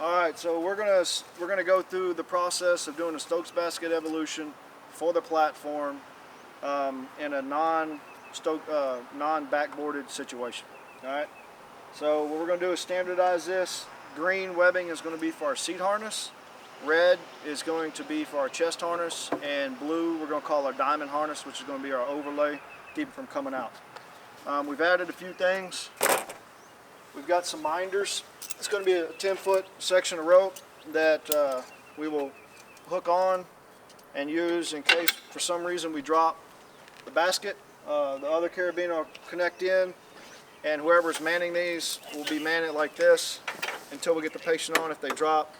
All right, so we're gonna go through the process of doing a Stokes basket evolution for the platform in a non-backboarded situation. All right. So what we're gonna do is standardize this. Green webbing is going to be for our seat harness. Red is going to be for our chest harness, and blue we're going to call our diamond harness, which is going to be our overlay, keep it from coming out. We've added a few things. We've got some minders. It's going to be a 10-foot section of rope that we will hook on and use in case for some reason we drop the basket. The other carabiner will connect in, and whoever's manning these will be manning it like this until we get the patient on. If they drop,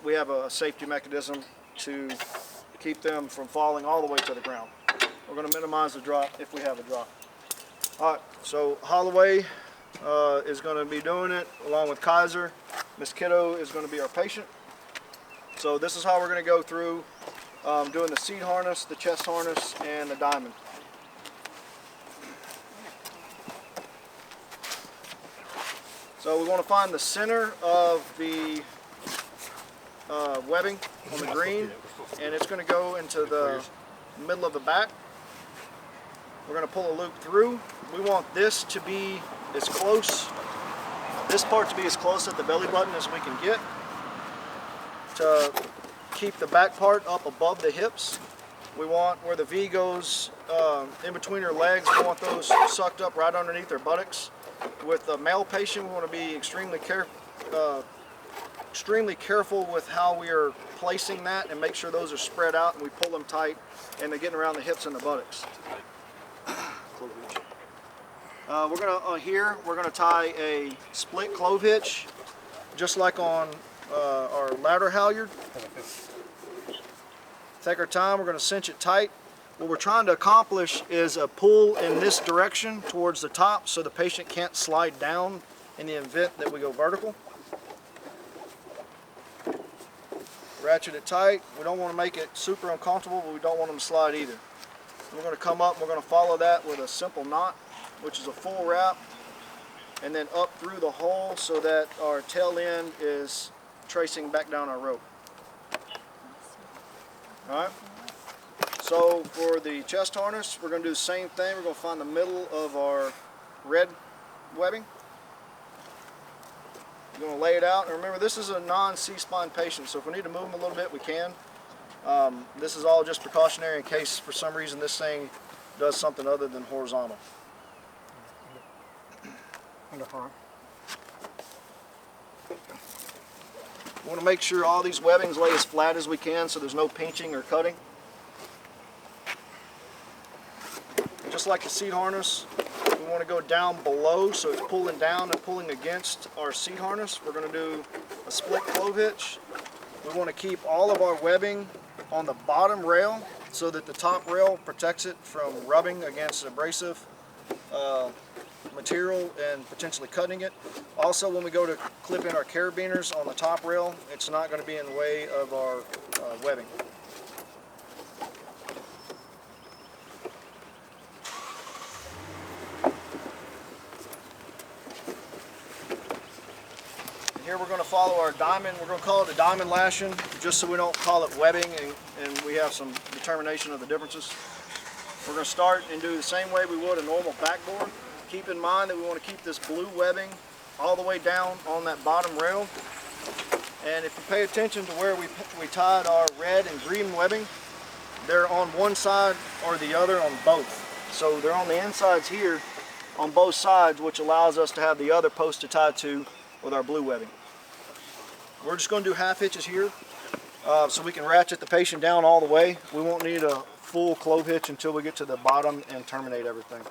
we have a safety mechanism to keep them from falling all the way to the ground. We're going to minimize the drop if we have a drop. All right, so Holloway is going to be doing it along with Kaiser. Miss Kiddo is going to be our patient. So this is how we're going to go through doing the seat harness, the chest harness, and the diamond. So we want to find the center of the webbing on the green, and it's going to go into the middle of the back. We're going to pull a loop through. We want this to be as close, this part to be as close at the belly button as we can get to keep the back part up above the hips. We want where the V goes in between her legs, we want those sucked up right underneath her buttocks. With a male patient, we want to be extremely careful with how we are placing that and make sure those are spread out and we pull them tight and they're getting around the hips and the buttocks. We're gonna tie a split clove hitch, just like on our ladder halyard. Take our time. We're gonna cinch it tight. What we're trying to accomplish is a pull in this direction towards the top so the patient can't slide down in the event that we go vertical. Ratchet it tight. We don't want to make it super uncomfortable, but we don't want them to slide either. We're going to come up and we're going to follow that with a simple knot, which is a full wrap, and then up through the hole so that our tail end is tracing back down our rope. All right. So for the chest harness, we're going to do the same thing. We're going to find the middle of our red webbing. We're going to lay it out. And remember, this is a non-C-spine patient, so if we need to move them a little bit, we can. This is all just precautionary in case for some reason this thing does something other than horizontal. We want to make sure all these webbings lay as flat as we can so there's no pinching or cutting. Just like the seat harness, we want to go down below so it's pulling down and pulling against our seat harness. We're going to do a split clove hitch. We want to keep all of our webbing on the bottom rail so that the top rail protects it from rubbing against abrasive material and potentially cutting it. Also, when we go to clip in our carabiners on the top rail, it's not going to be in the way of our webbing. Here we're going to follow our diamond. We're going to call it a diamond lashing, just so we don't call it webbing and we have some determination of the differences. We're going to start and do the same way we would a normal backboard. Keep in mind that we want to keep this blue webbing all the way down on that bottom rail. And if you pay attention to where we tied our red and green webbing, they're on one side or the other on both. So they're on the insides here on both sides, which allows us to have the other post to tie to with our blue webbing. We're just going to do half hitches here so we can ratchet the patient down all the way. We won't need a full clove hitch until we get to the bottom and terminate everything.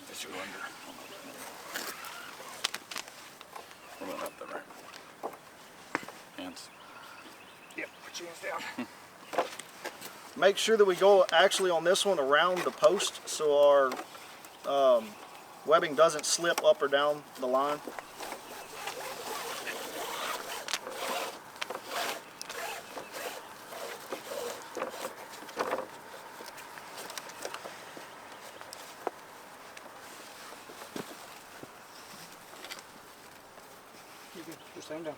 Get you under. We're going up there. Hands. Yep, put your hands down. Make sure that we go actually on this one around the post so our webbing doesn't slip up or down the line. same down.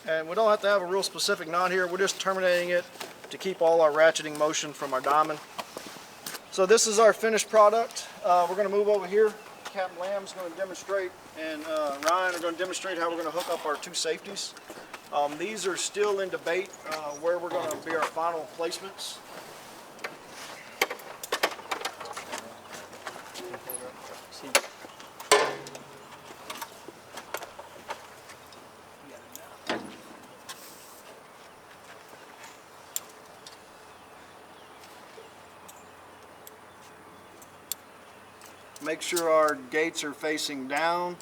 And we don't have to have a real specific knot here. We're just terminating it to keep all our ratcheting motion from our diamond. So this is our finished product. We're going to move over here. Captain Lamb's going to demonstrate, and Ryan are going to demonstrate how we're going to hook up our two safeties. These are still in debate where we're going to be our final placements. Make sure our gates are facing down,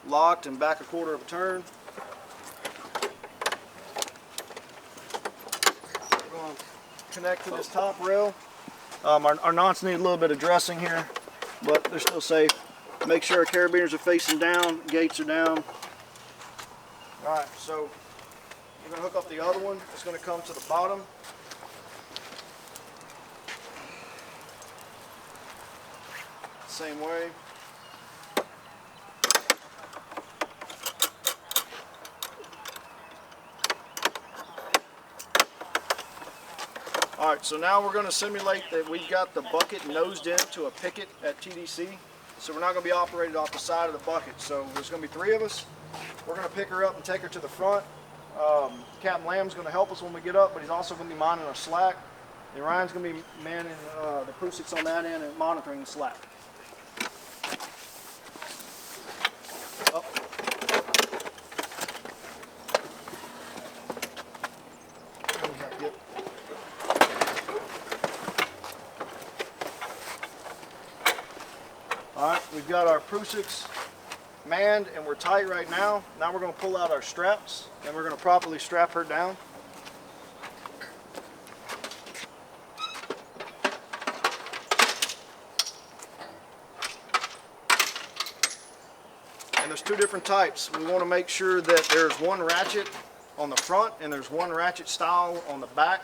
locked, and back a quarter of a turn. We're going to connect to this top rail. Our knots need a little bit of dressing here, but they're still safe. Make sure our carabiners are facing down, gates are down. Alright, so we're going to hook up the other one. It's going to come to the bottom. Same way. Alright, so now we're going to simulate that we've got the bucket nosed into a picket at TDC. So we're not going to be operated off the side of the bucket. So there's going to be 3 of us. We're going to pick her up and take her to the front. Captain Lamb's going to help us when we get up, but he's also going to be minding our slack. And Ryan's going to be manning the acoustics on that end and monitoring the slack. Up. Yep. Alright, we've got our Prusix manned and we're tight right now. Now we're going to pull out our straps and we're going to properly strap her down. And there's 2 different types. We want to make sure that there's one ratchet on the front and there's one ratchet style on the back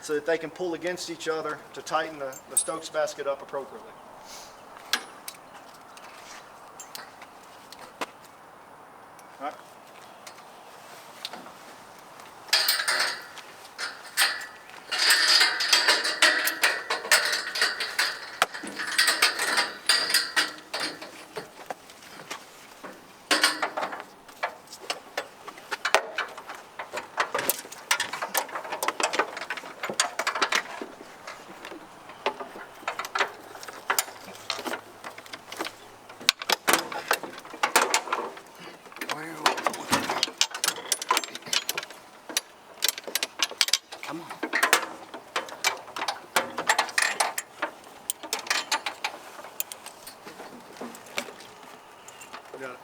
so that they can pull against each other to tighten the Stokes basket up appropriately. All right. Come on. Got it.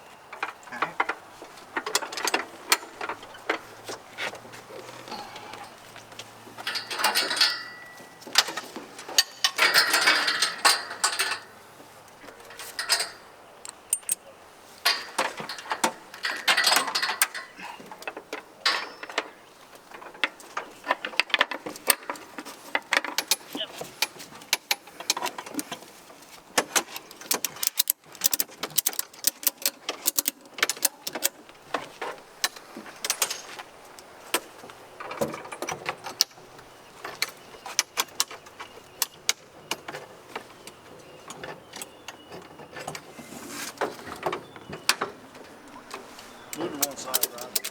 one side, right?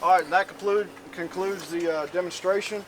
All right, and that concludes the demonstration.